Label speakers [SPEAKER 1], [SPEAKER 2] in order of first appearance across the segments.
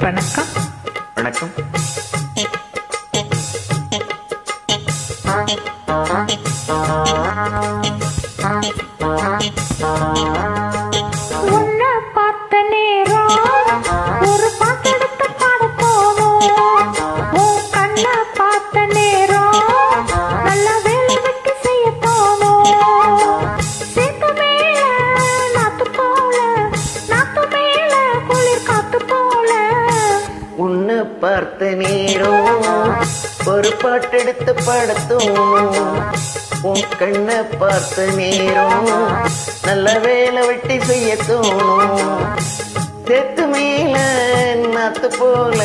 [SPEAKER 1] வணக்கம்.
[SPEAKER 2] வணக்கம்.
[SPEAKER 1] உன்னை பார்த்த நேரம் ஒரு பாட்டெடுத்து பாட தோணும். உன் கண்ணை பார்த்த நேரம் நல்ல வேலை வெட்டி செய்ய தோணும். சேத்து மேல நாத்து போல, நாத்து மேல குளிர் காத்து போல.
[SPEAKER 2] உன்னை பார்த்த நேரம் ஒரு பாட்டெடுத்து பாட தோணும். உன் கண்ணை பார்த்த நேரம் நல்ல வேலை வெட்டி செய்ய தோணும். சேத்து மேல நாத்து போல,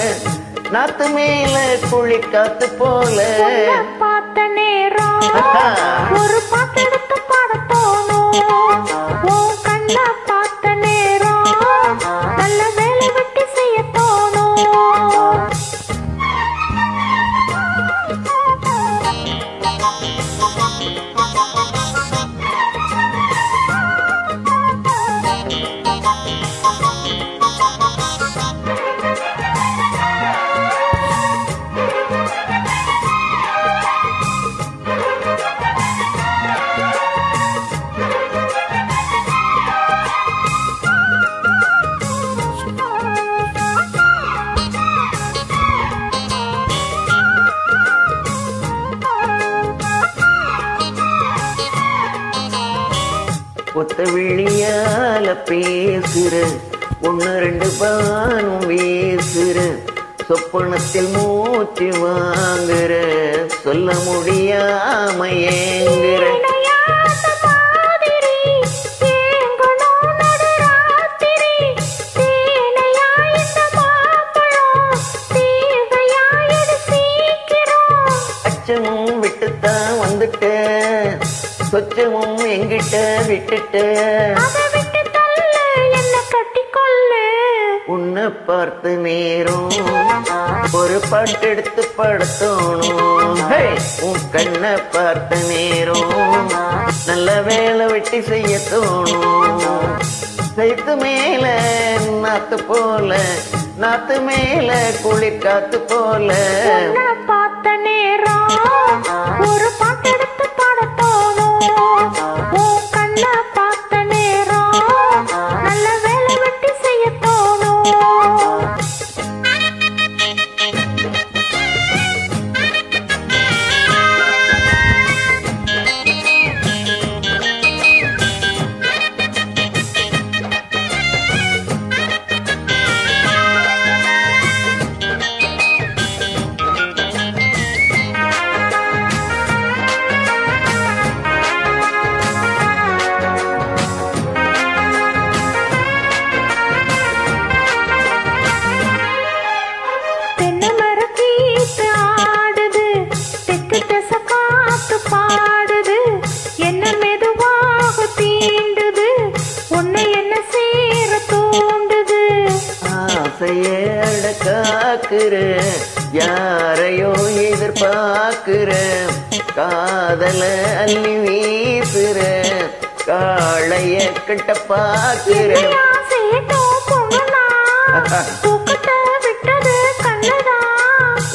[SPEAKER 2] நாத்து மேல குளிர் காத்து போல.
[SPEAKER 1] உன்னை பார்த்த நேரம் ஒரு பாட்டெடுத்து பாட தோணும். உன் கண்ணை பார்த்த நேரம் நல்ல வேலை வெட்டி செய்ய தோணும்.
[SPEAKER 2] ஒத்த விழியால பேசுற, ஒன்னு ரெண்டு பானும் வீசுற, சொப்பனத்தில் மூச்சு வாங்குற, சொல்ல முடியாம ஏங்குற. அச்சமும் விட்டுத்தான் வந்துட்ட, சொச்சமும் எங்கிட்ட விட்டுட்ட. உன்னை பார்த்த நேரம் ஒரு பாட்டெடுத்து படத்தோணும். உன் கண்ணை பார்த்த நேரம் நல்ல வேலை வெட்டி செய்ய தோணும். சைத்து மேல நாத்து போல, நாத்து மேல குளிர் காத்து போல.
[SPEAKER 1] பார்த்த நேரம் ஒரு பாட்டெடுத்து பாட தோணும். உன் கண்ணை பார்த்த நேரம் நல்ல வேலை வெட்டி செய்ய தோணும்.
[SPEAKER 2] காக்குற யாரையோ எதிர்பார்க்கிற, காதல அள்ளி வீசுற, காளைய கிட்ட பாக்குற.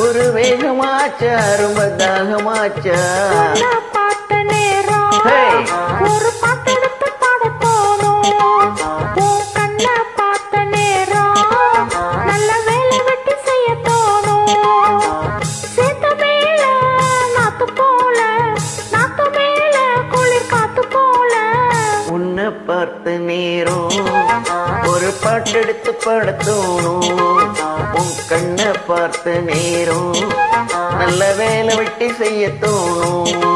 [SPEAKER 2] ஒரு வேகமாச்சா ரொம்ப தாகமாச்சா.
[SPEAKER 1] பார்த்த நேரம் ஒரு பாட்டெடுத்து பாட தோணும். உன் கண்ணை பார்த்த நேரம் நல்ல வேலை வெட்டி செய்ய தோணும். சேத்து மேல நாத்து போல, நாத்து மேல குளிர் காத்து போல.
[SPEAKER 2] உன்னை பார்த்த நேரம் ஒரு பாட்டெடுத்து பாட தோணும். உன் கண்ணை பார்த்த நேரம் நல்ல வேலை வெட்டி செய்ய தோணும்.